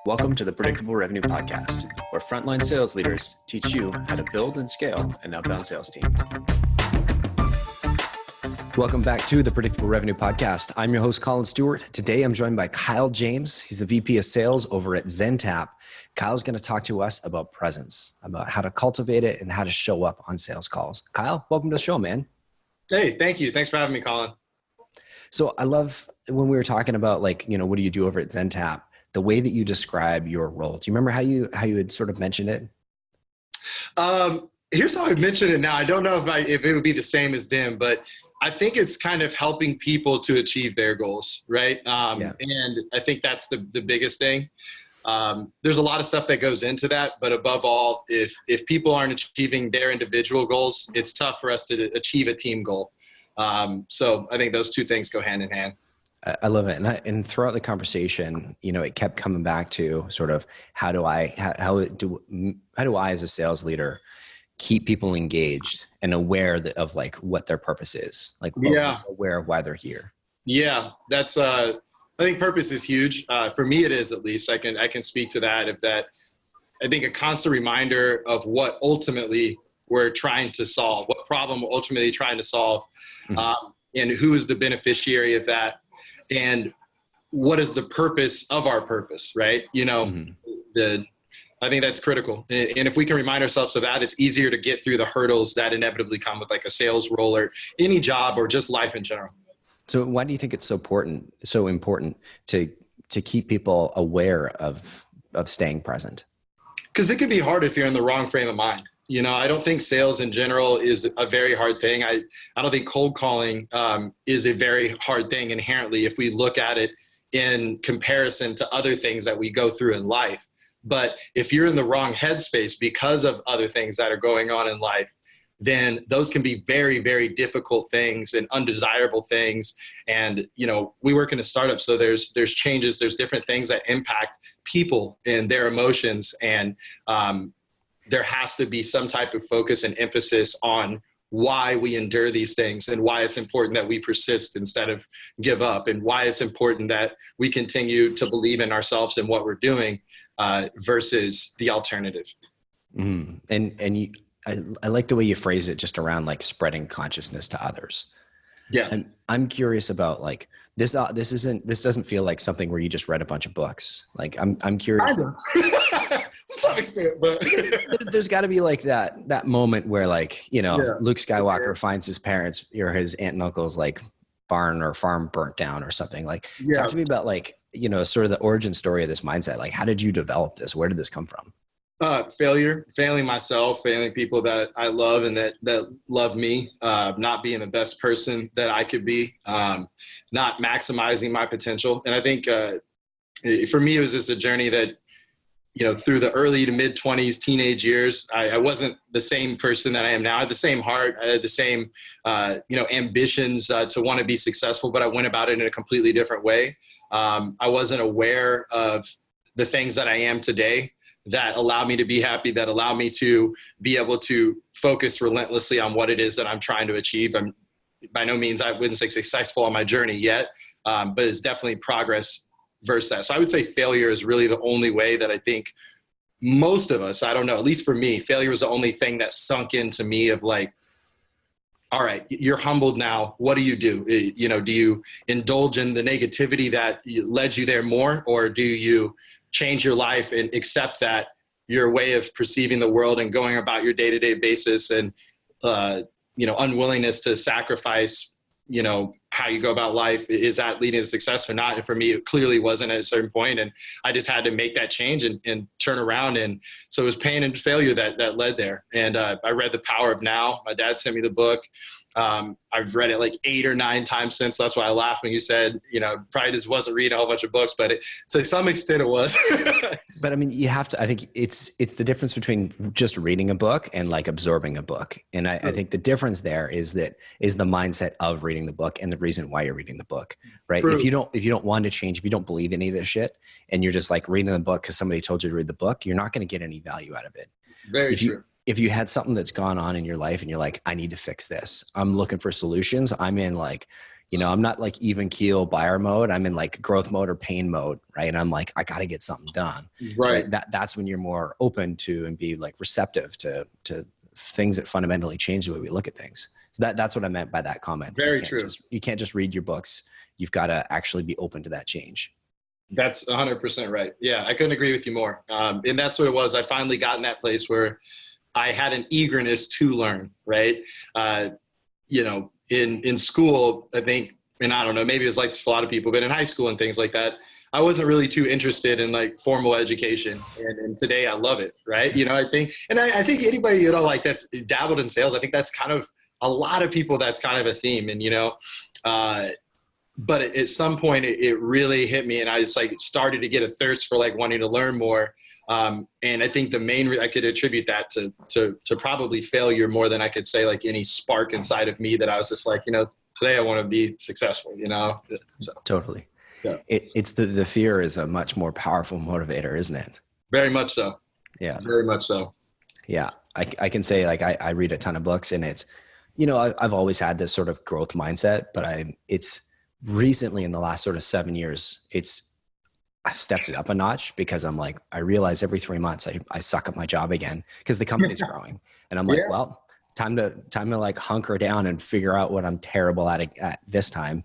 Welcome to the Predictable Revenue Podcast, where frontline sales leaders teach you how to build and scale an outbound sales team. Welcome back to the Predictable Revenue Podcast. I'm your host, Collin Stewart. Today, I'm joined by Kyle James. He's the VP of Sales over at Zentap. Kyle's going to talk to us about presence, about how to cultivate it and how to show up on sales calls. Kyle, welcome to the show, man. Hey, thank you. Thanks for having me, Collin. So I love when we were talking about what do you do over at Zentap, the way that you describe your role. Do you remember how you had sort of mentioned it? Here's how I mentioned it now. I don't know if it would be the same as them, but I think it's kind of helping people to achieve their goals, right? And I think that's the biggest thing. There's a lot of stuff that goes into that, but above all, if people aren't achieving their individual goals, it's tough for us to achieve a team goal. So I think those two things go hand in hand. I love it. And throughout the conversation, it kept coming back to sort of how do I as a sales leader keep people engaged and aware of what their purpose is, aware of why they're here. Yeah, that's, I think purpose is huge. For me, it is, at least I can speak to that. I think a constant reminder of what ultimately we're trying to solve, what problem we're ultimately trying to solve, and who is the beneficiary of that. And what is the purpose of our purpose, right? I think that's critical. And if we can remind ourselves of that, it's easier to get through the hurdles that inevitably come with like a sales role or any job or just life in general. So why do you think it's so important to keep people aware of staying present? Because it can be hard if you're in the wrong frame of mind. I don't think sales in general is a very hard thing. I don't think cold calling is a very hard thing inherently if we look at it in comparison to other things that we go through in life. But if you're in the wrong headspace because of other things that are going on in life, then those can be very, very difficult things and undesirable things. And, we work in a startup, so there's changes, there's different things that impact people and their emotions. And there has to be some type of focus and emphasis on why we endure these things and why it's important that we persist instead of give up, and why it's important that we continue to believe in ourselves and what we're doing versus the alternative. And I like the way you phrase it, just around spreading consciousness to others. Yeah. And I'm curious about this doesn't feel like something where you just read a bunch of books. I'm curious. To some extent, but there's got to be that moment where Luke Skywalker finds his parents or his aunt and uncle's barn or farm burnt down or something. Talk to me about sort of the origin story of this mindset. How did you develop this? Where did this come from? Failing myself, failing people that I love and that love me, not being the best person that I could be, not maximizing my potential. And I think for me, it was just a journey that, through the early to mid 20s, teenage years, I wasn't the same person that I am now. I had the same heart. I had the same, ambitions to want to be successful, but I went about it in a completely different way. I wasn't aware of the things that I am today that allow me to be happy, that allow me to be able to focus relentlessly on what it is that I'm trying to achieve. I'm by no means, I wouldn't say successful on my journey yet, but it's definitely progress versus that. So I would say failure is really the only way that I think most of us, I don't know, at least for me, failure was the only thing that sunk into me of all right, you're humbled now. What do? Do you indulge in the negativity that led you there more, or do you change your life and accept that your way of perceiving the world and going about your day-to-day basis and, unwillingness to sacrifice, how you go about life, is that leading to success or not? And for me, it clearly wasn't at a certain point. And I just had to make that change and turn around. And so it was pain and failure that led there. And I read The Power of Now. My dad sent me the book. I've read it 8 or 9 times since. That's why I laughed when you said, probably just wasn't reading a whole bunch of books, but to some extent it was. But I mean, you have to, I think it's the difference between just reading a book and absorbing a book. And I think the difference there is the mindset of reading the book and the reason why you're reading the book, right? True. If you don't want to change, if you don't believe any of this shit and you're just reading the book because somebody told you to read the book, you're not going to get any value out of it. Very true. If you had something that's gone on in your life and you're I need to fix this, I'm looking for solutions, I'm in You know, I'm not like even keel buyer mode. I'm in like growth mode or pain mode, right? And I'm like, I got to get something done, right? That's when you're more open to and be like receptive to things that fundamentally change the way we look at things. So that's what I meant by that comment. Very true. You can't just read your books. You've got to actually be open to that change. That's 100% right. Yeah, I couldn't agree with you more. And that's what it was. I finally got in that place where I had an eagerness to learn, right? You know, in school, I think, and I don't know, maybe it was like for a lot of people, but in high school and things like that, I wasn't really too interested in like formal education. And today I love it, right? You know, I think anybody, you know, like that's dabbled in sales, I think that's kind of a lot of people, that's kind of a theme. And, you know, but at some point it really hit me, and I just like started to get a thirst for like wanting to learn more. And I think the main, I could attribute that to probably failure more than I could say like any spark inside of me that I was just like, you know, today I want to be successful, you know? So. Totally. Yeah. It's the fear is a much more powerful motivator, isn't it? Very much so. Yeah. Very much so. Yeah. I can say like, I read a ton of books, and it's, you know, I've always had this sort of growth mindset, but it's recently in the last sort of 7 years, I've stepped it up a notch, because I'm like, I realize every 3 months I suck at my job again because the company's growing, and I'm like, well, time to like hunker down and figure out what I'm terrible at this time.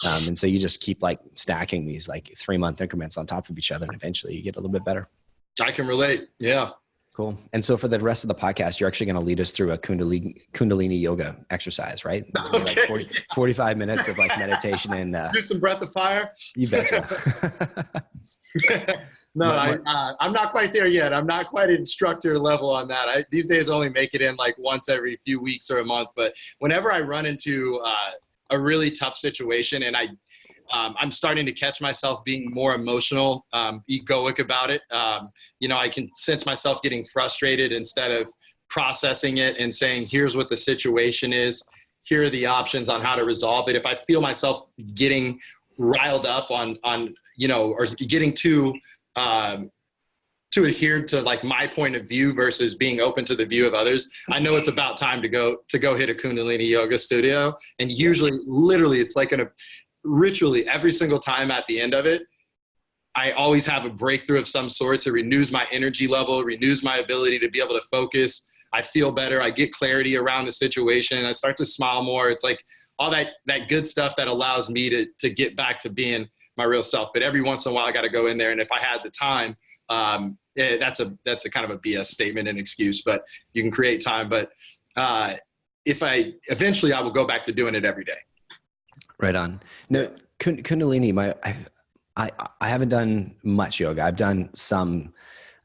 And so you just keep like stacking these like 3-month increments on top of each other, and eventually you get a little bit better. I can relate. Yeah. Cool. And so for the rest of the podcast, you're actually going to lead us through a Kundalini yoga exercise, right? This will be like 45 minutes of like meditation and do some breath of fire. You betcha. No, I'm not quite there yet. I'm not quite instructor level on that. These days only make it in like once every few weeks or a month. But whenever I run into a really tough situation, and I'm starting to catch myself being more emotional, egoic about it. You know, I can sense myself getting frustrated instead of processing it and saying, here's what the situation is. Here are the options on how to resolve it. If I feel myself getting riled up on you know, or getting too adhere to like my point of view versus being open to the view of others, I know it's about time to go hit a Kundalini yoga studio. And usually, literally, it's like ritually every single time at the end of it, I always have a breakthrough of some sort. It renews my energy level, renews my ability to be able to focus. I feel better. I get clarity around the situation. I start to smile more. It's like all that good stuff that allows me to get back to being my real self. But every once in a while, I got to go in there. And if I had the time, that's a kind of a BS statement and excuse, but you can create time. But eventually I will go back to doing it every day. Right on. No, Kundalini, I haven't done much yoga. I've done some,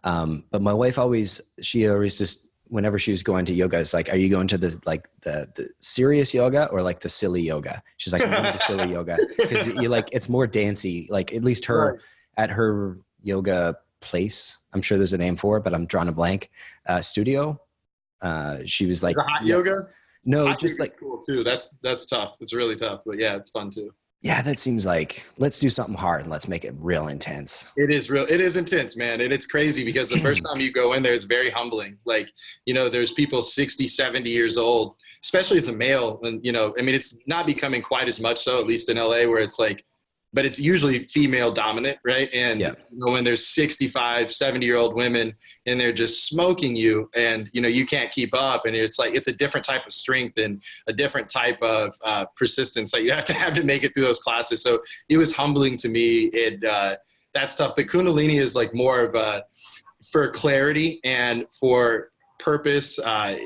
but my wife she always just, whenever she was going to yoga, it's like, are you going to the serious yoga or like the silly yoga? She's like, I'm going to the silly yoga, because you like, it's more dancey. Like at least at her yoga place, I'm sure there's a name for it, but I'm drawing a blank. Studio. She was like, hot yoga. No, hot just like cool too. That's tough. It's really tough, but yeah, it's fun too. Yeah, that seems like, let's do something hard and let's make it real intense. It is intense, man. And it's crazy because the first time you go in there, it's very humbling. Like, you know, there's people 60, 70 years old, especially as a male. And, you know, I mean, it's not becoming quite as much so, at least in LA, where it's like, but it's usually female dominant, right? And you know, when there's 65, 70-year-old women and they're just smoking you, and, you know, you can't keep up. And it's like, it's a different type of strength and a different type of persistence that you have to make it through those classes. So it was humbling to me. That's tough. But Kundalini is like more of for clarity and for purpose. I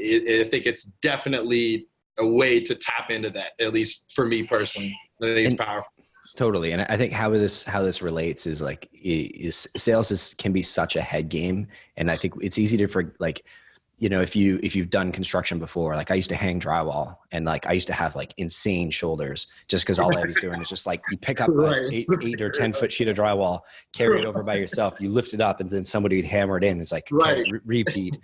think it's definitely a way to tap into that, at least for me personally. I think it's powerful. Totally. And I think how this relates is like, sales can be such a head game. And I think it's easy to like, you know, if you've done construction before, like I used to hang drywall, and like I used to have like insane shoulders just because all I was doing is just like, you pick up an 8 or 10 foot sheet of drywall, carry it over by yourself, you lift it up, and then somebody would hammer it in. It's like repeat.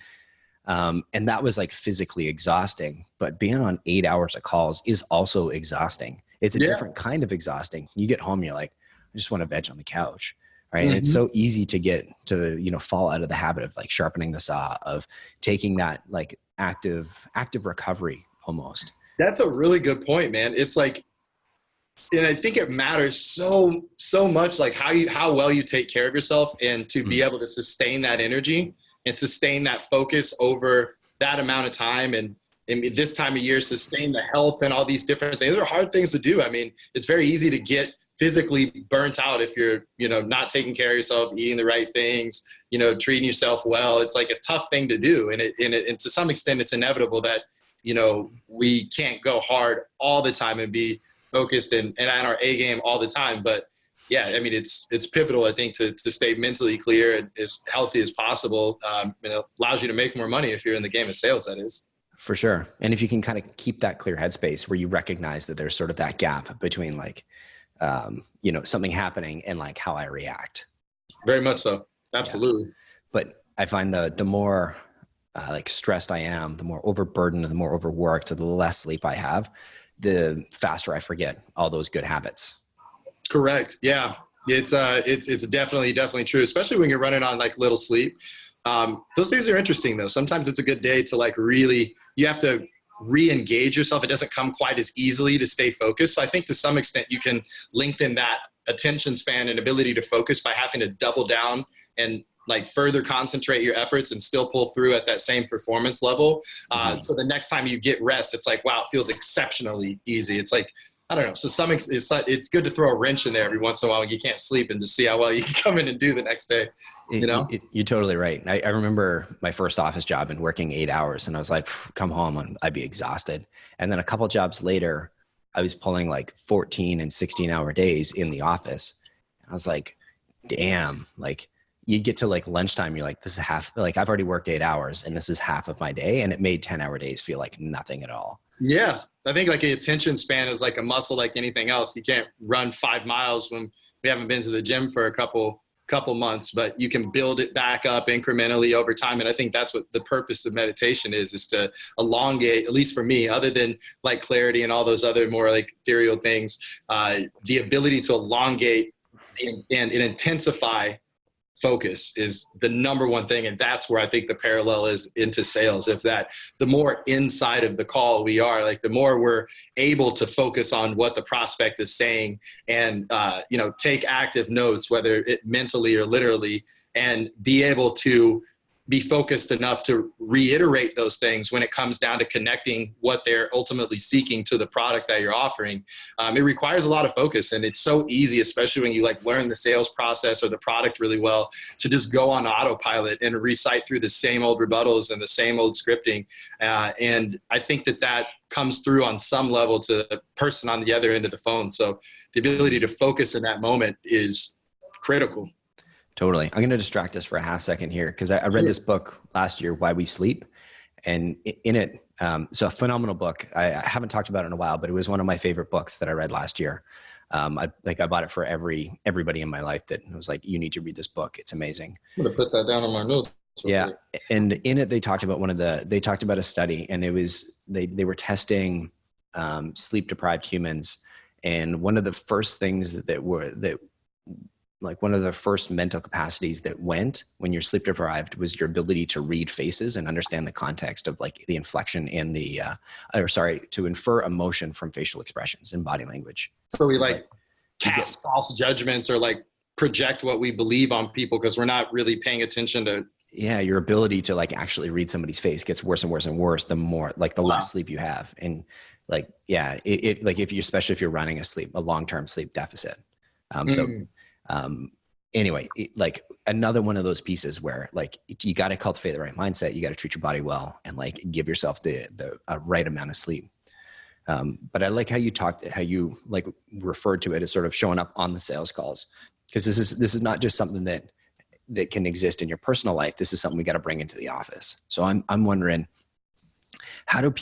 And that was like physically exhausting, but being on 8 hours of calls is also exhausting. It's a different kind of exhausting. You get home, you're like, I just want to veg on the couch. Right. Mm-hmm. And it's so easy to get to, you know, fall out of the habit of like sharpening the saw, of taking that like active recovery almost. That's a really good point, man. It's like, and I think it matters so much, like how well you take care of yourself, and to be able to sustain that energy and sustain that focus over that amount of time, and this time of year, sustain the health and all these different things. Those are hard things to do. I mean, it's very easy to get physically burnt out if you're, not taking care of yourself, eating the right things, treating yourself well. It's like a tough thing to do. And to some extent, it's inevitable that, we can't go hard all the time and be focused and at our A game all the time. But yeah, I mean, it's pivotal, I think, to stay mentally clear and as healthy as possible. It allows you to make more money if you're in the game of sales, that is. For sure. And if you can kind of keep that clear headspace where you recognize that there's sort of that gap between like, something happening and like how I react. Very much so. Absolutely. Yeah. But I find the more like stressed I am, the more overburdened, the more overworked, the less sleep I have, the faster I forget all those good habits. Correct. Yeah. It's definitely true, especially when you're running on like little sleep. Those days are interesting though. Sometimes it's a good day to like really, you have to re-engage yourself. It doesn't come quite as easily to stay focused. So I think to some extent you can lengthen that attention span and ability to focus by having to double down and like further concentrate your efforts and still pull through at that same performance level. So the next time you get rest, it's like, wow, it feels exceptionally easy. It's like, I don't know. So it's good to throw a wrench in there every once in a while when you can't sleep and to see how well you can come in and do the next day. You're totally right. I remember my first office job and working 8 hours, and I was like, come home and I'd be exhausted. And then a couple of jobs later, I was pulling like 14 and 16-hour days in the office. I was like, damn, like you get to like lunchtime, you're like, this is half, like I've already worked 8 hours and this is half of my day. And it made 10-hour days feel like nothing at all. Yeah. I think like the attention span is like a muscle like anything else. You can't run 5 miles when we haven't been to the gym for a couple months, but you can build it back up incrementally over time. And I think that's what the purpose of meditation is to elongate, at least for me, other than like clarity and all those other more like ethereal things, the ability to elongate and intensify focus is the number one thing. And that's where I think the parallel is into sales. If that, the more inside of the call we are, like the more we're able to focus on what the prospect is saying and, take active notes, whether it mentally or literally, and be able to be focused enough to reiterate those things when it comes down to connecting what they're ultimately seeking to the product that you're offering. It requires a lot of focus, and it's so easy, especially when you like learn the sales process or the product really well, to just go on autopilot and recite through the same old rebuttals and the same old scripting. And I think that comes through on some level to the person on the other end of the phone. So the ability to focus in that moment is critical. Totally. I'm going to distract us for a half second here because I read this book last year, Why We Sleep. And in it, so a phenomenal book. I haven't talked about it in a while, but it was one of my favorite books that I read last year. I bought it for everybody in my life that was like, you need to read this book. It's amazing. I'm going to put that down on my notes. Yeah. And in it, they talked about a study, and it was, they were testing sleep deprived humans. And one of the first things one of the first mental capacities that went when you're sleep deprived was your ability to read faces and understand the context of like the inflection in to infer emotion from facial expressions and body language. So we cast false judgments or like project what we believe on people because we're not really paying attention to. Yeah. Your ability to like actually read somebody's face gets worse and worse and worse the more like the less sleep you have. And like, yeah, especially if you're running a long-term sleep deficit. Anyway, like another one of those pieces where like you got to cultivate the right mindset. You got to treat your body well and like give yourself the right amount of sleep. But I like how you like referred to it as sort of showing up on the sales calls, because this is not just something that can exist in your personal life. This is something we got to bring into the office. So I'm wondering, how do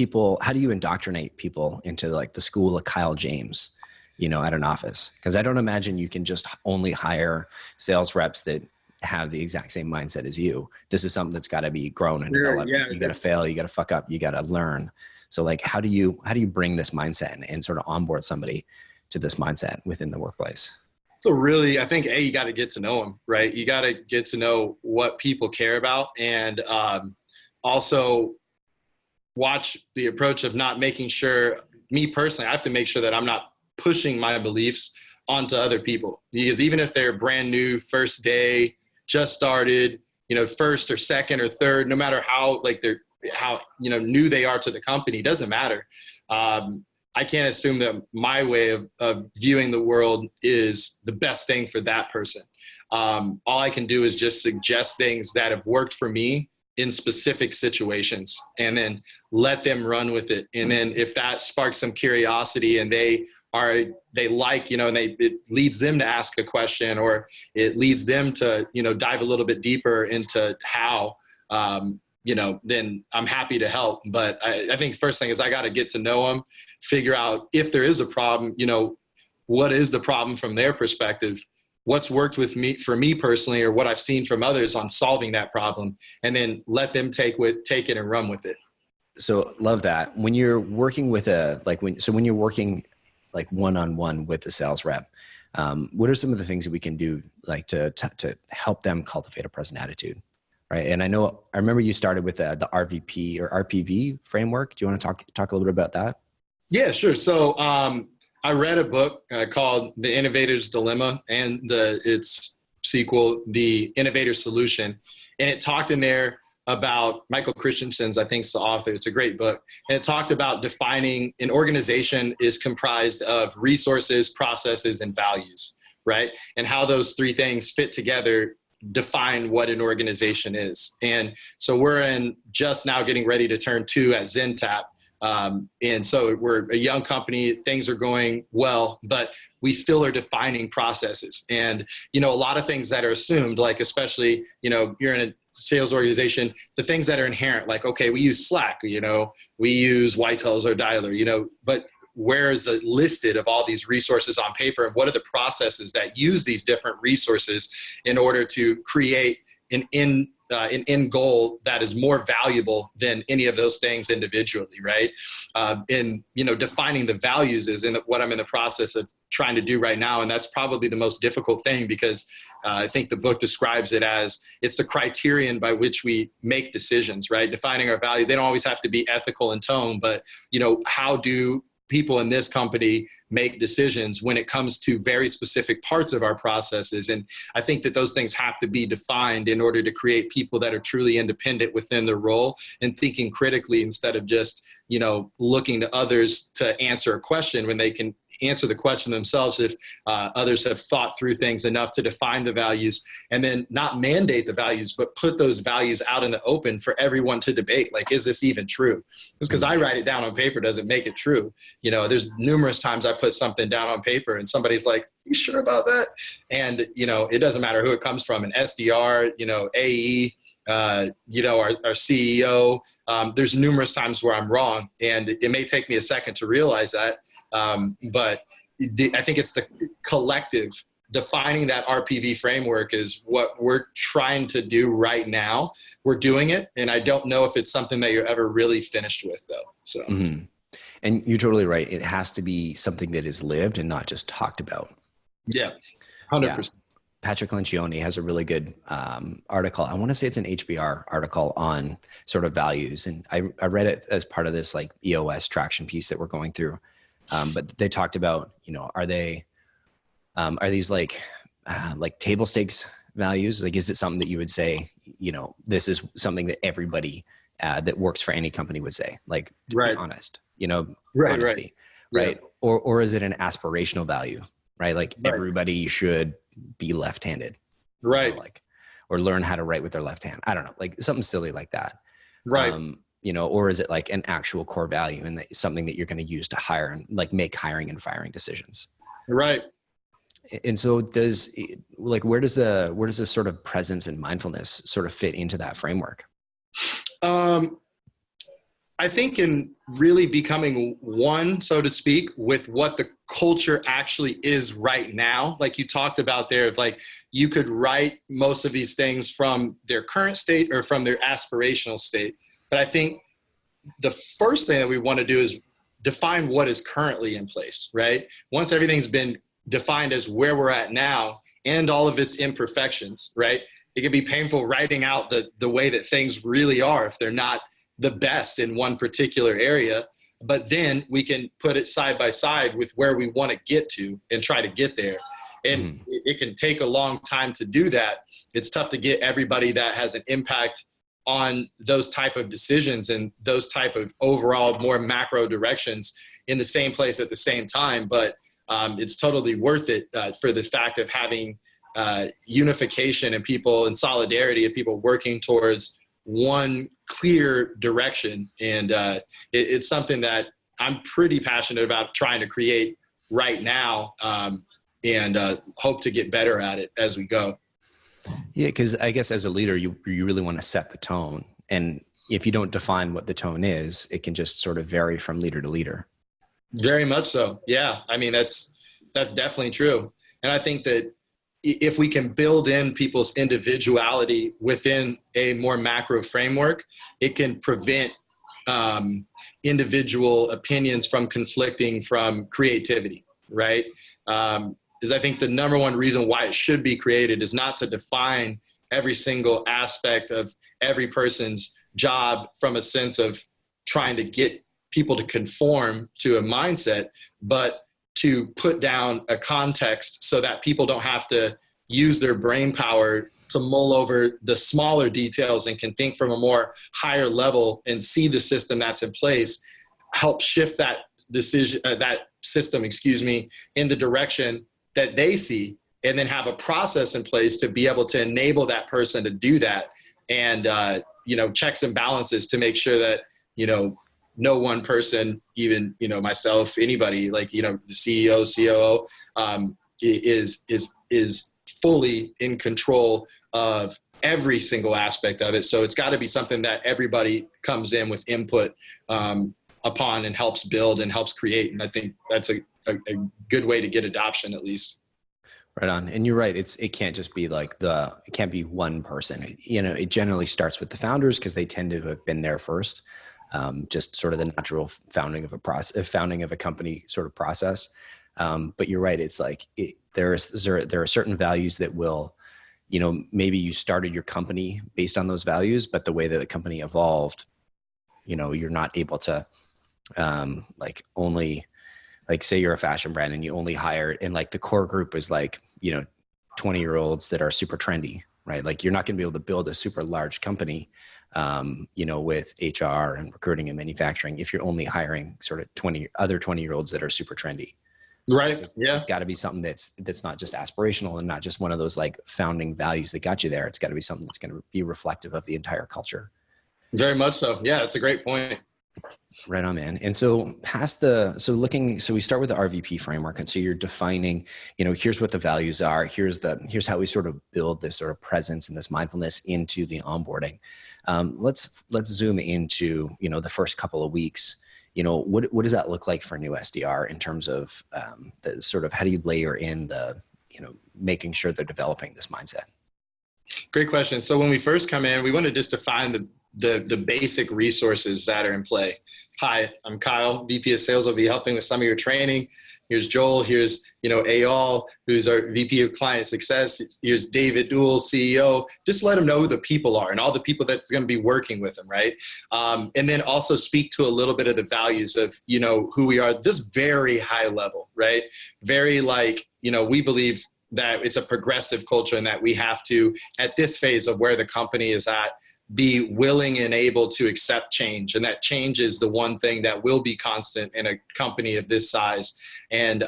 you indoctrinate people into like the school of Kyle James, at an office? Because I don't imagine you can just only hire sales reps that have the exact same mindset as you. This is something that's got to be grown and developed. Yeah, you got to fail, you got to fuck up, you got to learn. So like, how do you bring this mindset and sort of onboard somebody to this mindset within the workplace? So really, I think, you got to get to know them, right? You got to get to know what people care about, and also watch the approach of not making sure, me personally, I have to make sure that I'm not pushing my beliefs onto other people. Because even if they're brand new, first day, just started, first or second or third, no matter how new they are to the company, doesn't matter. I can't assume that my way of viewing the world is the best thing for that person. All I can do is just suggest things that have worked for me in specific situations, and then let them run with it. And then if that sparks some curiosity and it leads them to ask a question, or it leads them to, dive a little bit deeper into how, then I'm happy to help. But I think first thing is I got to get to know them, figure out if there is a problem, what is the problem from their perspective, what's worked for me personally, or what I've seen from others on solving that problem, and then let them take it and run with it. So love that. When you're working with when you're working like one-on-one with the sales rep, what are some of the things that we can do like to help them cultivate a present attitude? Right. And I remember you started with the RVP or RPV framework. Do you want to talk a little bit about that? Yeah, sure. So I read a book called The Innovator's Dilemma, and its sequel, The Innovator's Solution. And it talked in there about Michael Christensen's, I think is the author. It's a great book. And it talked about defining an organization is comprised of resources, processes, and values, right? And how those three things fit together define what an organization is. And so we're just now getting ready to turn 2 at Zentap. And so we're a young company, things are going well, but we still are defining processes. And, a lot of things that are assumed, like especially, you're in a sales organization, the things that are inherent, like, okay, we use Slack, we use Whitetails or Dialer, but where is it listed of all these resources on paper, and what are the processes that use these different resources in order to create an end goal that is more valuable than any of those things individually, right? Defining the values is what I'm in the process of trying to do right now. And that's probably the most difficult thing, because I think the book describes it as it's the criterion by which we make decisions, right? Defining our value. They don't always have to be ethical in tone, but, how do people in this company make decisions when it comes to very specific parts of our processes? And I think that those things have to be defined in order to create people that are truly independent within their role and thinking critically, instead of just, looking to others to answer a question when they can answer the question themselves if others have thought through things enough to define the values, and then not mandate the values, but put those values out in the open for everyone to debate. Like, is this even true? Just because I write it down on paper doesn't make it true. There's numerous times I put something down on paper and somebody's like, you sure about that? And, it doesn't matter who it comes from, an SDR, AE, our CEO. There's numerous times where I'm wrong, and it may take me a second to realize that. But I think it's the collective defining that RPV framework is what we're trying to do right now. We're doing it, and I don't know if it's something that you're ever really finished with, though. So, And you're totally right. It has to be something that is lived and not just talked about. Yeah, 100%. Yeah. Patrick Lencioni has a really good article. I want to say it's an HBR article on sort of values. And I read it as part of this like EOS traction piece that we're going through. But they talked about, are these like table stakes values? Like, is it something that you would say, this is something that everybody that works for any company would say, like, to be honest, honesty, right? Yeah. Or is it an aspirational value, right? Like everybody should be left-handed, right? Or learn how to write with their left hand. I don't know, like something silly like that, right? Or is it like an actual core value and something that you're going to use to hire and like make hiring and firing decisions, right? And so where does this sort of presence and mindfulness sort of fit into that framework? I think in really becoming one, so to speak, with what the culture actually is right now. Like you talked about there, of like you could write most of these things from their current state or from their aspirational state. But I think the first thing that we want to do is define what is currently in place, right? Once everything's been defined as where we're at now and all of its imperfections, right? It can be painful writing out the way that things really are if they're not the best in one particular area. but then we can put it side by side with where we want to get to and try to get there. And it can take a long time to do that. It's tough to get everybody that has an impact on those type of decisions and those type of overall more macro directions in the same place at the same time. But it's totally worth it for the fact of having unification and people and solidarity of people working towards one clear direction. And it's something that I'm pretty passionate about trying to create right now, and hope to get better at it as we go. Yeah, because I guess as a leader, you really want to set the tone. And if you don't define what the tone is, it can just sort of vary from leader to leader. Very much so. Yeah. I mean, that's definitely true. And I think that if we can build in people's individuality within a more macro framework, it can prevent individual opinions from conflicting from creativity, right? Is I think the number one reason why it should be created is not to define every single aspect of every person's job from a sense of trying to get people to conform to a mindset, but to put down a context so that people don't have to use their brain power to mull over the smaller details and can think from a more higher level and see the system that's in place, help shift that system, in the direction that they see, and then have a process in place to be able to enable that person to do that. And, checks and balances to make sure that, no one person, even, myself, anybody, like, the CEO, COO, is fully in control of every single aspect of it. So it's got to be something that everybody comes in with input upon and helps build and helps create. And I think that's a good way to get adoption, at least. Right on. And you're right. It can't just be like it can't be one person. It generally starts with the founders because they tend to have been there first. Just sort of the natural founding of a company sort of process. But you're right. It's like there are certain values that will, maybe you started your company based on those values, but the way that the company evolved, you're not able to say you're a fashion brand and you only hire, and like the core group is 20-year-olds that are super trendy, right? Like you're not going to be able to build a super large company, with HR and recruiting and manufacturing if you're only hiring sort of 20-year-olds that are super trendy. Right. So yeah. It's got to be something that's not just aspirational and not just one of those like founding values that got you there. It's got to be something that's going to be reflective of the entire culture. Very much so. Yeah, that's a great point. Right on, man. And so so we start with the RVP framework. And so you're defining, here's what the values are. Here's how we sort of build this sort of presence and this mindfulness into the onboarding. Let's zoom into, the first couple of weeks. What does that look like for a new SDR in terms of the sort of, how do you layer in the, making sure they're developing this mindset? Great question. So when we first come in, we want to just define the basic resources that are in play. Hi, I'm Kyle, VP of Sales. I'll be helping with some of your training. Here's Joel. Here's, Ayal, who's our VP of Client Success. Here's David Duell, CEO. Just let them know who the people are and all the people that's going to be working with them, right? And then also speak to a little bit of the values of, who we are, this very high level, right? Very we believe that it's a progressive culture and that we have to, at this phase of where the company is at, be willing and able to accept change. And that change is the one thing that will be constant in a company of this size. And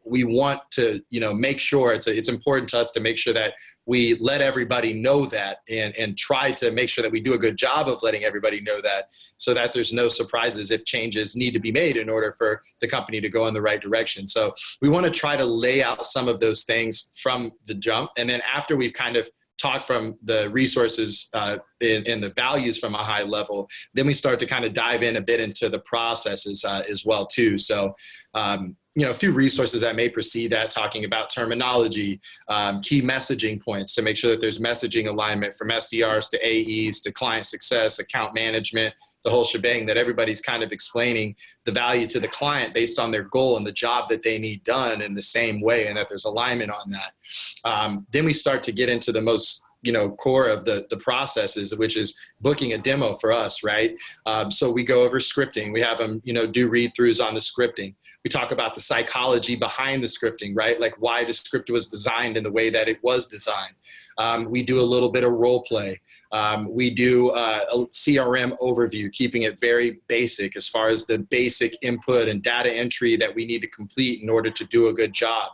we want to, make sure it's important to us to make sure that we let everybody know that and try to make sure that we do a good job of letting everybody know that, so that there's no surprises if changes need to be made in order for the company to go in the right direction. So we want to try to lay out some of those things from the jump. And then after we've kind of talk from the resources and the values from a high level, then we start to kind of dive in a bit into the processes as well too. So, a few resources that may precede that, talking about terminology, key messaging points to make sure that there's messaging alignment from SDRs to AEs to client success, account management, the whole shebang, that everybody's kind of explaining the value to the client based on their goal and the job that they need done in the same way, and that there's alignment on that. Then we start to get into the most core of the processes, which is booking a demo for us, right? So we go over scripting. We have them, do read-throughs on the scripting. We talk about the psychology behind the scripting, right? Like why the script was designed in the way that it was designed. We do a little bit of role play. We do a CRM overview, keeping it very basic as far as the basic input and data entry that we need to complete in order to do a good job.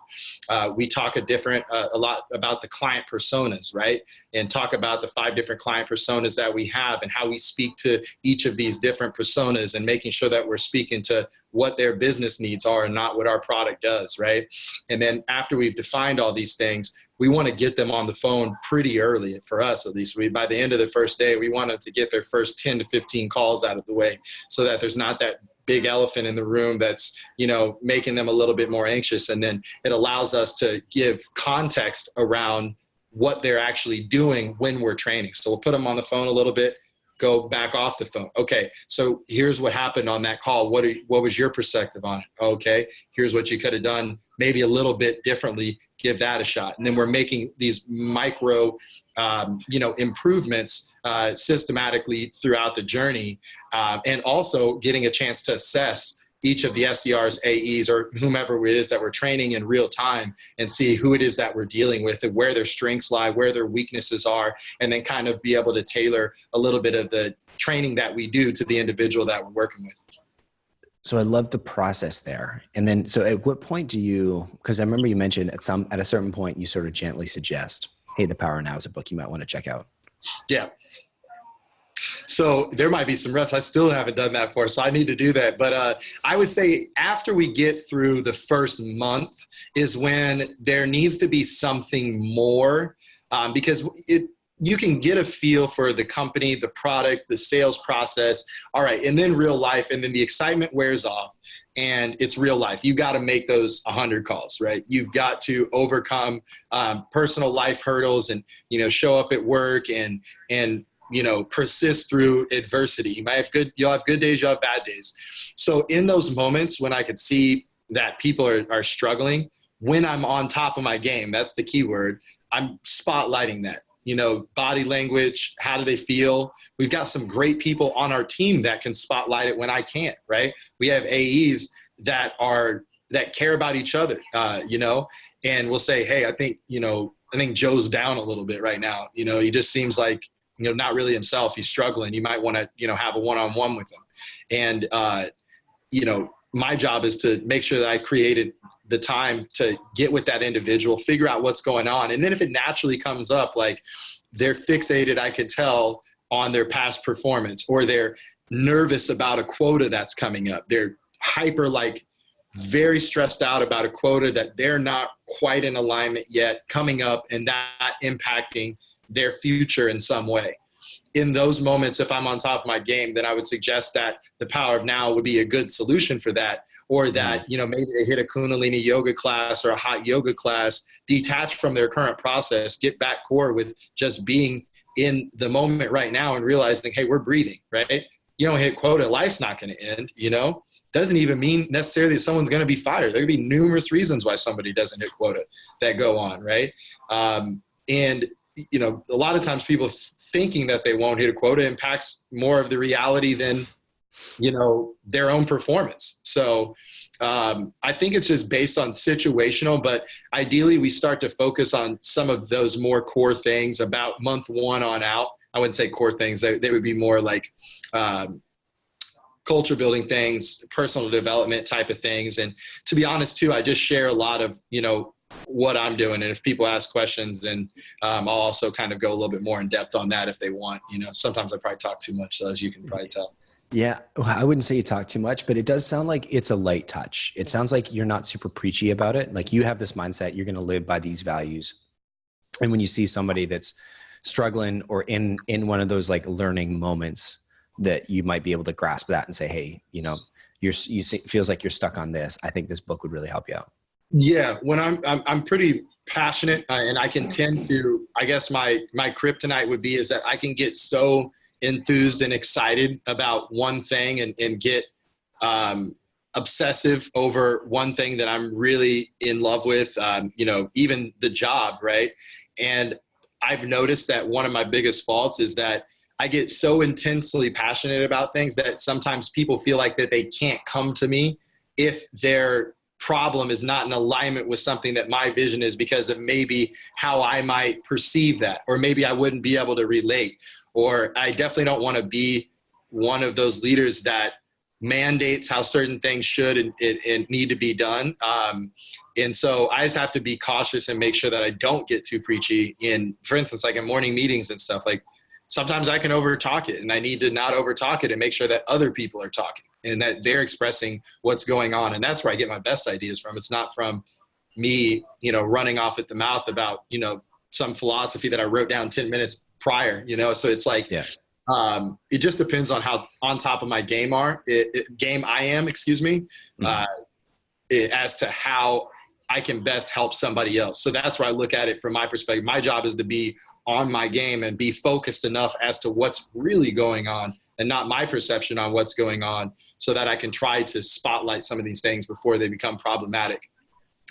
We talk a lot about the client personas, right? And talk about the 5 different client personas that we have and how we speak to each of these different personas and making sure that we're speaking to what their business needs are and not what our product does, right? And then after we've defined all these things, we want to get them on the phone pretty early, for us at least. By the end of the first day, we want them to get their first 10 to 15 calls out of the way so that there's not that big elephant in the room that's, making them a little bit more anxious. And then it allows us to give context around what they're actually doing when we're training. So we'll put them on the phone a little bit, go back off the phone. Okay, so here's what happened on that call. What was your perspective on it? Okay, here's what you could have done maybe a little bit differently. Give that a shot. And then we're making these micro, improvements systematically throughout the journey, and also getting a chance to assess each of the SDRs, AEs, or whomever it is that we're training in real time and see who it is that we're dealing with and where their strengths lie, where their weaknesses are, and then kind of be able to tailor a little bit of the training that we do to the individual that we're working with. So I love the process there. And then, so at what point do you, because I remember you mentioned at a certain point, you sort of gently suggest, hey, The Power Now is a book you might want to check out. Yeah. So there might be some reps I still haven't done that for, so I need to do that. But I would say after we get through the first month is when there needs to be something more, because you can get a feel for the company, the product, the sales process. All right. And then real life, and then the excitement wears off and it's real life. You got to make those 100 calls, right? You've got to overcome personal life hurdles and, show up at work and persist through adversity. You'll have good days, you'll have bad days. So in those moments when I could see that people are struggling, when I'm on top of my game, that's the key word, I'm spotlighting that. Body language, how do they feel? We've got some great people on our team that can spotlight it when I can't, right? We have AEs that care about each other, and we'll say, hey, I think Joe's down a little bit right now. He just seems like, not really himself. He's struggling. You might want to, have a one-on-one with him. And, my job is to make sure that I created the time to get with that individual, figure out what's going on. And then if it naturally comes up, like they're fixated, I could tell, on their past performance, or they're nervous about a quota that's coming up. They're hyper, very stressed out about a quota that they're not quite in alignment yet coming up, and that impacting their future in some way. In those moments, if I'm on top of my game, then I would suggest that The Power of Now would be a good solution for that. Or that, maybe they hit a Kundalini yoga class or a hot yoga class, detach from their current process, get back core with just being in the moment right now and realizing, hey, we're breathing, right? You don't hit quota, life's not going to end, Doesn't even mean necessarily that someone's going to be fired. There could be numerous reasons why somebody doesn't hit quota that go on, right? And a lot of times people thinking that they won't hit a quota impacts more of the reality than, their own performance. So I think it's just based on situational, but ideally we start to focus on some of those more core things about month 1 on out. I wouldn't say core things. They would be more like culture building things, personal development type of things. And to be honest too, I just share a lot of, what I'm doing. And if people ask questions, then I'll also kind of go a little bit more in depth on that if they want. Sometimes I probably talk too much, so as you can probably tell. Yeah, well, I wouldn't say you talk too much, but it does sound like it's a light touch. It sounds like you're not super preachy about it. Like you have this mindset, you're going to live by these values. And when you see somebody that's struggling or in one of those learning moments, that you might be able to grasp that and say, hey, feels like you're stuck on this. I think this book would really help you out. Yeah, when I'm pretty passionate, and I can tend to, I guess my kryptonite would be is that I can get so enthused and excited about one thing and get obsessive over one thing that I'm really in love with, even the job, right? And I've noticed that one of my biggest faults is that I get so intensely passionate about things that sometimes people feel like that they can't come to me if their problem is not in alignment with something that my vision is, because of maybe how I might perceive that, or maybe I wouldn't be able to relate. Or I definitely don't want to be one of those leaders that mandates how certain things should and need to be done. And so I just have to be cautious and make sure that I don't get too preachy in, for instance, like in morning meetings and stuff. Like sometimes I can over talk it, and I need to not over talk it and make sure that other people are talking and that they're expressing what's going on. And that's where I get my best ideas from. It's not from me, running off at the mouth about, some philosophy that I wrote down 10 minutes prior, so it's like, Yeah. It just depends on how on top of my game I am, as to how I can best help somebody else. So that's where I look at it from my perspective. My job is to be on my game and be focused enough as to what's really going on and not my perception on what's going on, so that I can try to spotlight some of these things before they become problematic.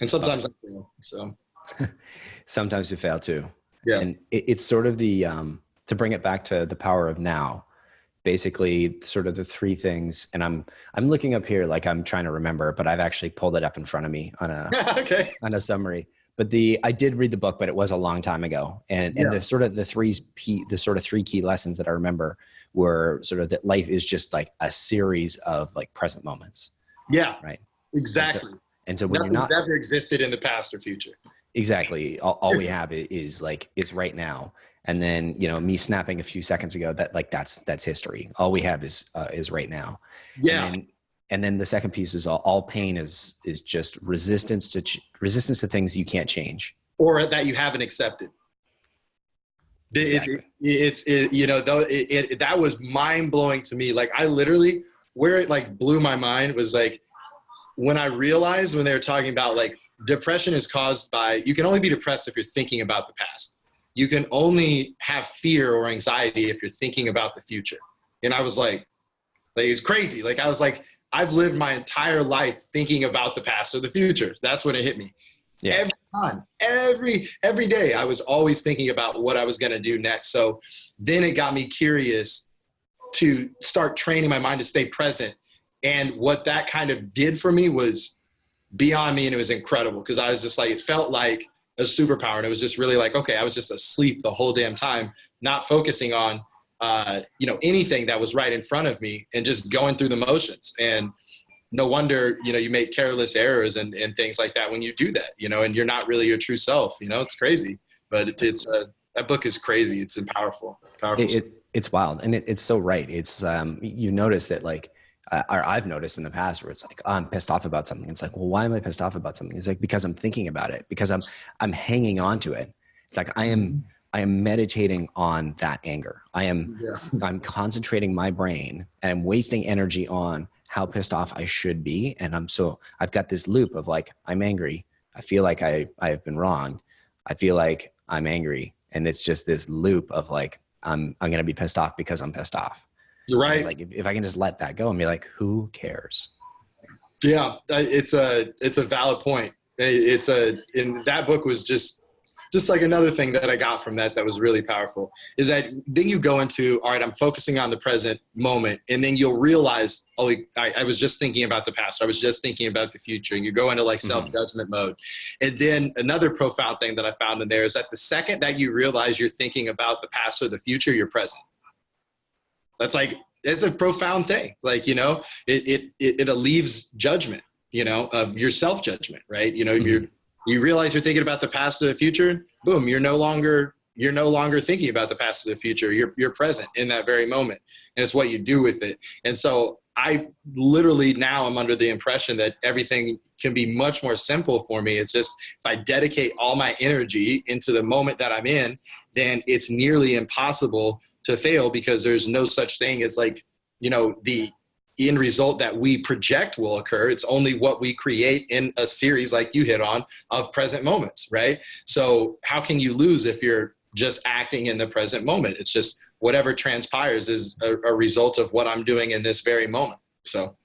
And sometimes I fail, so. Sometimes you fail too. Yeah. And it's sort of the, to bring it back to the power of now, basically sort of the three things. And I'm looking up here, like I'm trying to remember, but I've actually pulled it up in front of me on a, okay. on a summary. But I did read the book, but it was a long time ago. And the three key lessons that I remember were sort of that life is just like a series of like present moments. Yeah. Right. Exactly. And so when nothing's ever existed in the past or future. Exactly. All we have is right now. And then, me snapping a few seconds ago, that's history. All we have is right now. Yeah. And then the second piece is all pain is just resistance to things you can't change, or that you haven't accepted. Exactly. That was mind blowing to me. Like I literally, where it like blew my mind was like when I realized when they were talking about like depression is caused by, you can only be depressed if you're thinking about the past. You can only have fear or anxiety if you're thinking about the future. And I was like it's crazy. Like I was like, I've lived my entire life thinking about the past or the future. That's when it hit me. Yeah. Every time, every day, I was always thinking about what I was going to do next. So then it got me curious to start training my mind to stay present. And what that kind of did for me was beyond me. And it was incredible because I was just like, it felt like a superpower. And it was just really like, okay, I was just asleep the whole damn time, not focusing on anything that was right in front of me and just going through the motions. And no wonder, you make careless errors and things like that when you do that, and you're not really your true self, it's crazy, but that book is crazy. It's powerful. It's wild. And it's so right. It's, you notice that like, or I've noticed in the past where it's like, oh, I'm pissed off about something. It's like, well, why am I pissed off about something? It's like, because I'm thinking about it, because I'm hanging on to it. It's like, I am meditating on that anger. I'm concentrating my brain and I'm wasting energy on how pissed off I should be. And I've got this loop of like, I'm angry. I feel like I have been wronged. I feel like I'm angry. And it's just this loop of like, I'm going to be pissed off because I'm pissed off. Right. Like if I can just let that go and be like, who cares? Yeah. It's a valid point. And that book was just like another thing that I got from that was really powerful is that then you go into, all right, I'm focusing on the present moment. And then you'll realize, oh, I was just thinking about the past. I was just thinking about the future. And you go into like self-judgment mode. And then another profound thing that I found in there is that the second that you realize you're thinking about the past or the future, you're present. That's like, it's a profound thing. Like, it alleviates judgment, of your self-judgment, right? You realize you're thinking about the past or the future, boom, you're no longer thinking about the past or the future. You're present in that very moment. And it's what you do with it. And so I literally now I'm under the impression that everything can be much more simple for me. It's just, if I dedicate all my energy into the moment that I'm in, then it's nearly impossible to fail because there's no such thing as like, the end result that we project will occur. It's only what we create in a series like you hit on of present moments, right? So how can you lose if you're just acting in the present moment? It's just whatever transpires is a result of what I'm doing in this very moment. So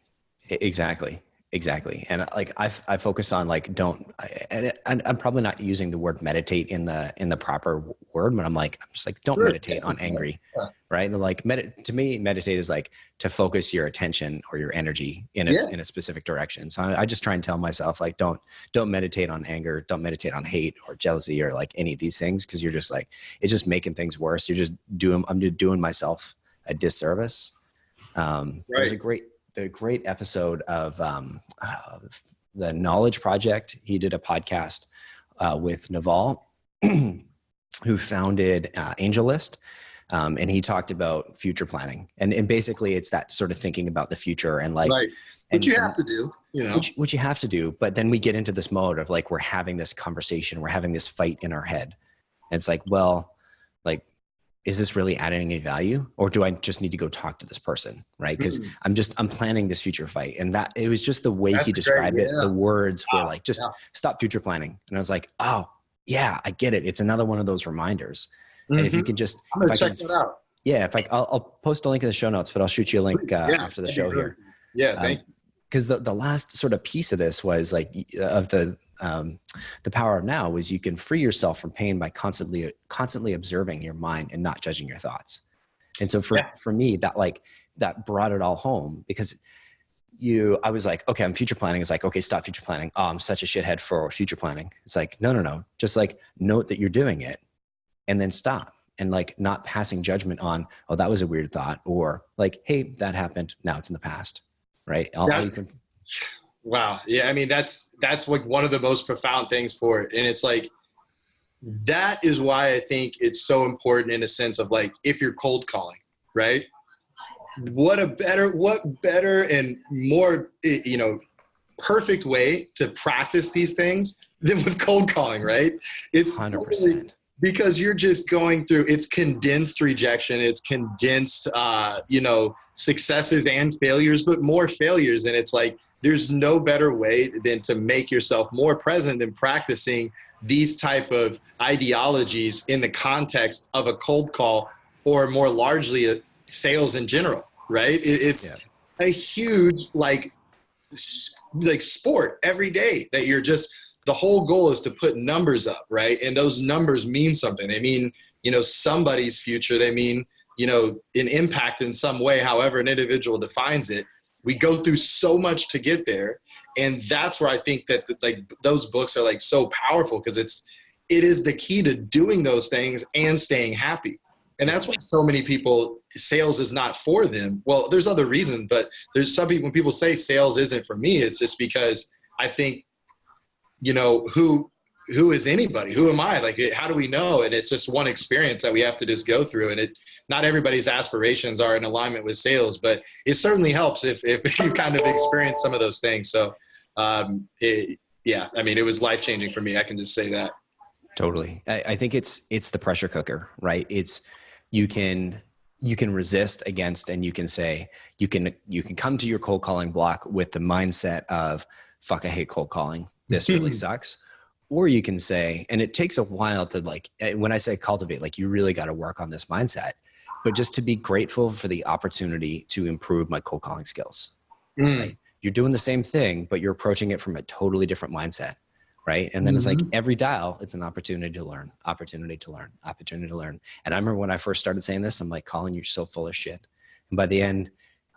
exactly. Exactly. And like I focus on like and I'm probably not using the word meditate in the proper word, but I'm just like don't meditate on angry, right? And like to me, meditate is like to focus your attention or your energy in a specific direction. So I just try and tell myself like don't meditate on anger, don't meditate on hate or jealousy or like any of these things, because you're just like it's just making things worse. I'm just doing myself a disservice. There's a great episode of the Knowledge Project. He did a podcast with Naval, who founded AngelList, and he talked about future planning. And basically, it's that sort of thinking about the future and like, which you have to do, which you have to do. But then we get into this mode of like we're having this conversation, we're having this fight in our head, and it's like, well, like, is this really adding any value, or do I just need to go talk to this person? Right. Cause I'm planning this future fight. And that it was just the way he described it. The words were like, just stop future planning. And I was like, oh yeah, I get it. It's another one of those reminders. And if you can just, I'm gonna check that out. Yeah. I'll post a link in the show notes, but I'll shoot you a link after the show here. Yeah. Thank you. Because the last sort of piece of this was like of the power of now was you can free yourself from pain by constantly observing your mind and not judging your thoughts. And so for me, that brought it all home, because I was like, okay, I'm future planning. It's like, okay, stop future planning. Oh, I'm such a shithead for future planning. It's like, no. Just like note that you're doing it and then stop, and like not passing judgment on, oh, that was a weird thought, or like, hey, that happened. Now it's in the past. Right. Wow. Yeah. I mean, that's like one of the most profound things for it. And it's like, that is why I think it's so important in a sense of like, if you're cold calling, right? What better and more, perfect way to practice these things than with cold calling, right? It's 100%. Because you're just going through, it's condensed rejection, it's condensed, successes and failures, but more failures. And it's like, there's no better way than to make yourself more present in practicing these type of ideologies in the context of a cold call, or more largely sales in general, right? It's a huge, like sport every day that you're just, the whole goal is to put numbers up, right? And those numbers mean something. They mean, somebody's future. They mean, an impact in some way, however an individual defines it. We go through so much to get there. And that's where I think that those books are like so powerful, because it is the key to doing those things and staying happy. And that's why so many people, sales is not for them. Well, there's other reasons, but there's some people, when people say sales isn't for me, it's just because I think, who is anybody? Who am I? Like, how do we know? And it's just one experience that we have to just go through. And not everybody's aspirations are in alignment with sales, but it certainly helps if you kind of experience some of those things. So, it was life-changing for me. I can just say that. Totally. I think it's the pressure cooker, right? It's, you can resist against, and you can say, you can come to your cold calling block with the mindset of, fuck, I hate cold calling. This really sucks. Or you can say, and it takes a while to like, when I say cultivate, like you really got to work on this mindset, but just to be grateful for the opportunity to improve my cold calling skills. Right? You're doing the same thing, but you're approaching it from a totally different mindset. Right. And then it's like every dial, it's an opportunity to learn, opportunity to learn, opportunity to learn. And I remember when I first started saying this, I'm like, Collin, you're so full of shit. And by the end,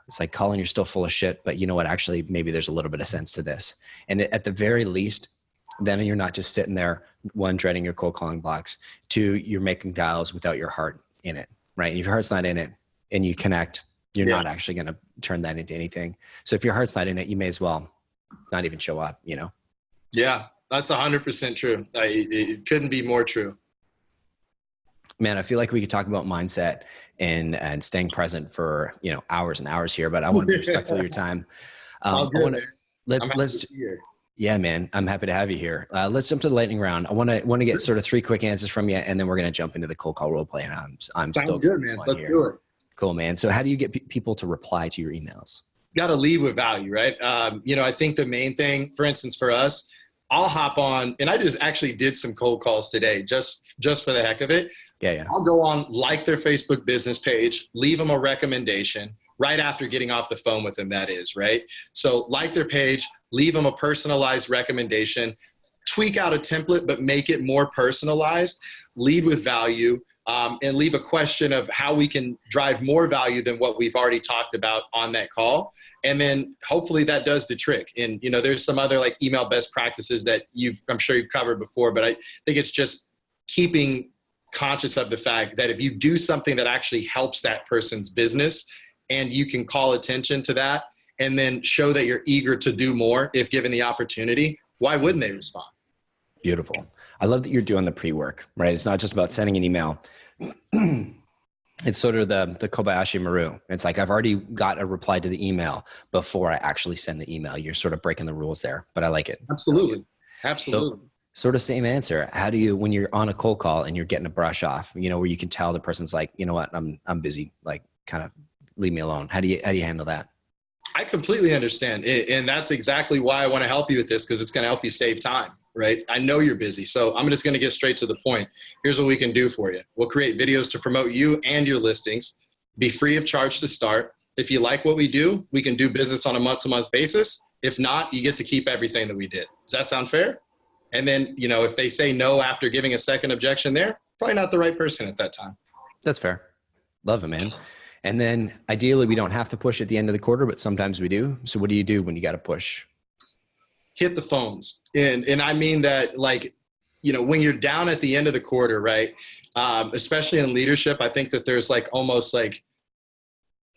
it's like, Collin, you're still full of shit, but you know what? Actually, maybe there's a little bit of sense to this. And at the very least, then you're not just sitting there, one, dreading your cold calling blocks, two, you're making dials without your heart in it, right? And if your heart's not in it and you connect, you're not actually going to turn that into anything. So if your heart's not in it, you may as well not even show up, Yeah, that's 100% true. It couldn't be more true. Man, I feel like we could talk about mindset and staying present for, hours and hours here, but I want to be respectful of your time. Yeah, man, I'm happy to have you here. Let's jump to the lightning round. I want to get sort of 3 quick answers from you, and then we're going to jump into the cold call role play. And I'm Sounds good, man. Let's do it. Cool, man. So how do you get people to reply to your emails? Got to lead with value, right? I think the main thing, for instance, for us, I'll hop on, and I just actually did some cold calls today, just for the heck of it. Yeah. I'll go on, like their Facebook business page, leave them a recommendation, right after getting off the phone with them, that is, right? So like their page, leave them a personalized recommendation, tweak out a template, but make it more personalized, lead with value, and leave a question of how we can drive more value than what we've already talked about on that call. And then hopefully that does the trick. And, you know, there's some other like email best practices that I'm sure you've covered before, but I think it's just keeping conscious of the fact that if you do something that actually helps that person's business and you can call attention to that and then show that you're eager to do more if given the opportunity, why wouldn't they respond? Beautiful. I love that you're doing the pre-work, right? It's not just about sending an email. It's sort of the Kobayashi Maru. It's like, I've already got a reply to the email before I actually send the email. You're sort of breaking the rules there, but I like it. Absolutely. Absolutely. So, sort of same answer. How do you, when you're on a cold call and you're getting a brush off, you know, where you can tell the person's like, you know what, I'm busy, like kind of leave me alone. How do you handle that? I completely understand. And that's exactly why I want to help you with this, because it's going to help you save time, right? I know you're busy. So I'm just going to get straight to the point. Here's what we can do for you. We'll create videos to promote you and your listings, be free of charge to start. If you like what we do, we can do business on a month-to-month basis. If not, you get to keep everything that we did. Does that sound fair? And then, you know, if they say no after giving a second objection there, probably not the right person at that time. That's fair. Love it, man. And then ideally we don't have to push at the end of the quarter, but sometimes we do. So what do you do when you got to push? Hit the phones. And I mean that, like, you know, when you're down at the end of the quarter, right? Especially in leadership, I think that there's like almost like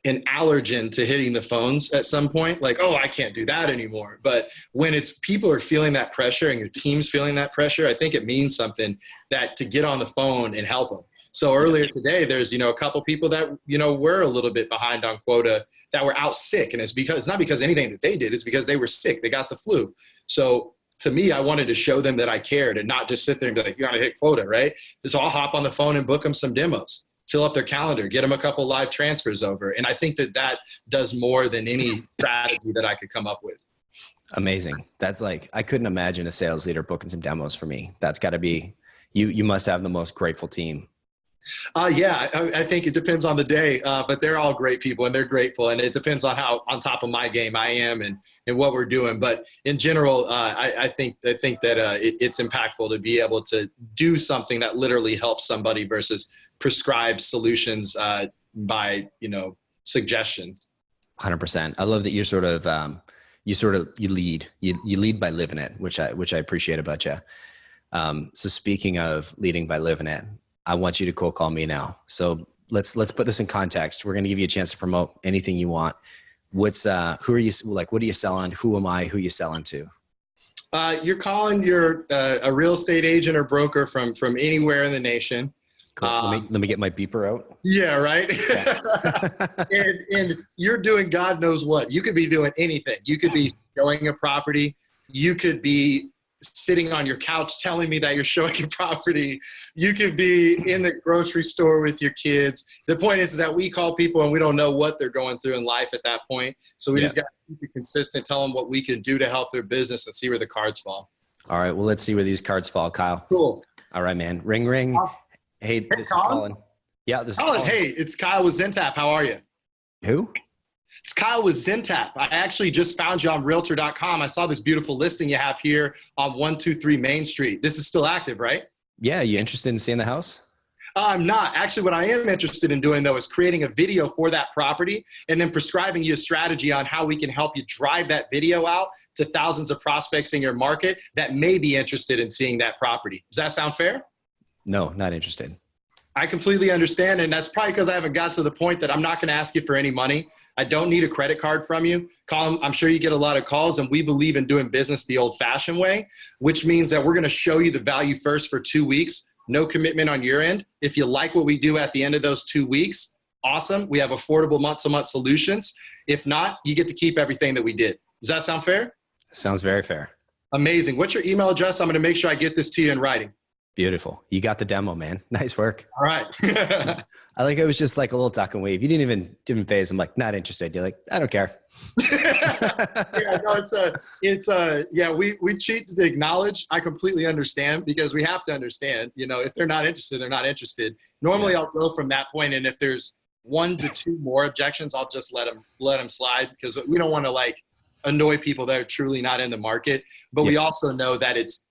an allergen to hitting the phones at some point, like, oh, I can't do that anymore. But when it's people are feeling that pressure and your team's feeling that pressure, I think it means something that to get on the phone and help them. So earlier today, there's, you know, a couple people that, you know, were a little bit behind on quota that were out sick. And it's not because anything that they did, it's because they were sick. They got the flu. So to me, I wanted to show them that I cared and not just sit there and be like, you got to hit quota, right? So I'll hop on the phone and book them some demos, fill up their calendar, get them a couple live transfers over. And I think that that does more than any strategy that I could come up with. Amazing. That's like, I couldn't imagine a sales leader booking some demos for me. That's got to be, you must have the most grateful team. Yeah, I think it depends on the day, but they're all great people and they're grateful. And it depends on how on top of my game I am and what we're doing. But in general, I think that it's impactful to be able to do something that literally helps somebody versus prescribe solutions by, you know, suggestions. 100%. I love that you're sort of, you lead by living it, which I appreciate about you. So speaking of leading by living it, I want you to cold call me now. So let's put this in context. We're going to give you a chance to promote anything you want. Who are you, like, what are you selling? Who am I? Who are you selling to? You're calling, you're a real estate agent or broker from anywhere in the nation. Cool. Let me get my beeper out. Yeah, right. Yeah. and you're doing God knows what. You could be doing anything. You could be showing a property. You could be sitting on your couch telling me that you're showing your property. You could be in the grocery store with your kids. The point is that we call people and we don't know what they're going through in life at that point. So we just got to keep it consistent, tell them what we can do to help their business and see where the cards fall. All right. Well, let's see where these cards fall, Kyle. Cool. All right, man. Ring, ring. Hey, this is Collin. Yeah, this is Collin. Hey, it's Kyle with Zentap. How are you? Who? It's Kyle with Zentap. I actually just found you on realtor.com. I saw this beautiful listing you have here on 123 Main Street. This is still active, right? Yeah. You interested in seeing the house? I'm not. Actually, what I am interested in doing, though, is creating a video for that property and then prescribing you a strategy on how we can help you drive that video out to thousands of prospects in your market that may be interested in seeing that property. Does that sound fair? No, not interested. I completely understand, and that's probably because I haven't got to the point that I'm not going to ask you for any money. I don't need a credit card from you. Collin, I'm sure you get a lot of calls, and we believe in doing business the old-fashioned way, which means that we're going to show you the value first for 2 weeks, no commitment on your end. If you like what we do at the end of those 2 weeks, awesome. We have affordable month-to-month solutions. If not, you get to keep everything that we did. Does that sound fair? Sounds very fair. Amazing. What's your email address? I'm going to make sure I get this to you in writing. Beautiful. You got the demo, man. Nice work. All right. I like, it was just like a little duck and wave. You didn't even phase. I'm like, not interested. You're like, I don't care. Yeah, no, we cheat to acknowledge. I completely understand because we have to understand, you know, if they're not interested, they're not interested. Normally I'll go from that point. And if there's 1 to 2 more objections, I'll just let them slide, because we don't want to like annoy people that are truly not in the market. But we also know that it's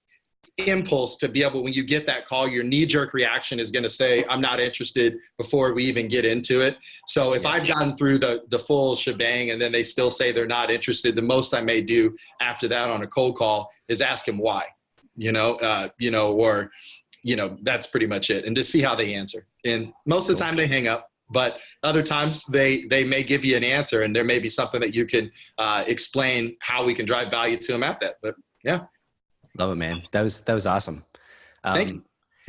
impulse to be able, when you get that call, your knee-jerk reaction is going to say, I'm not interested, before we even get into it. So if I've gotten through the full shebang and then they still say they're not interested, the most I may do after that on a cold call is ask them why, or that's pretty much it. And just see how they answer. And most of the time they hang up, but other times they may give you an answer, and there may be something that you can explain how we can drive value to them at that. But yeah. Love it, man. That was awesome. Thank you.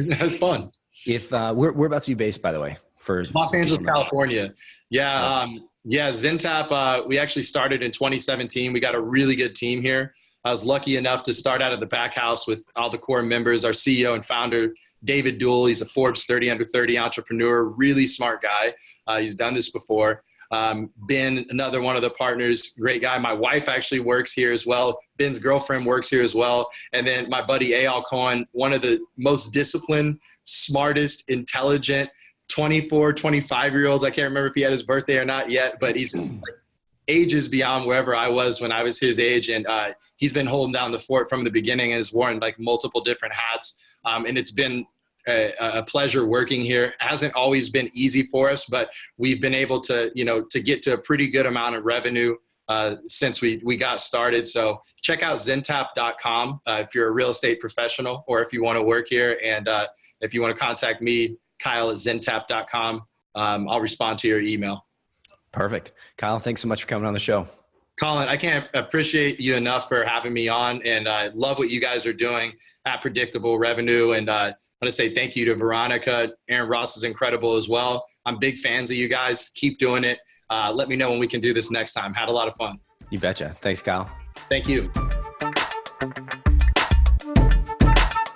That was fun. If whereabouts are you based, by the way? For Los Angeles, California. Yeah. Zentap, we actually started in 2017. We got a really good team here. I was lucky enough to start out of the back house with all the core members. Our CEO and founder, David Duell, he's a Forbes 30 under 30 entrepreneur, really smart guy. He's done this before. Ben, another one of the partners, great guy. My wife actually works here as well. Ben's girlfriend works here as well. And then my buddy Eyal Cohen, one of the most disciplined, smartest, intelligent, 24, 25-year-olds. I can't remember if he had his birthday or not yet, but he's just like ages beyond wherever I was when I was his age. And he's been holding down the fort from the beginning and has worn like multiple different hats. And it's been a pleasure working here. Hasn't always been easy for us, but we've been able to, to get to a pretty good amount of revenue since we got started. So check out Zentap.com if you're a real estate professional, or if you want to work here. And if you want to contact me, Kyle at Zentap.com. I'll respond to your email. Perfect. Kyle, thanks so much for coming on the show. Collin, I can't appreciate you enough for having me on, and I love what you guys are doing at Predictable Revenue. And I want to say thank you to Veronica. Aaron Ross is incredible as well. I'm big fans of you guys. Keep doing it. Let me know when we can do this next time. Had a lot of fun. You betcha. Thanks, Kyle. Thank you.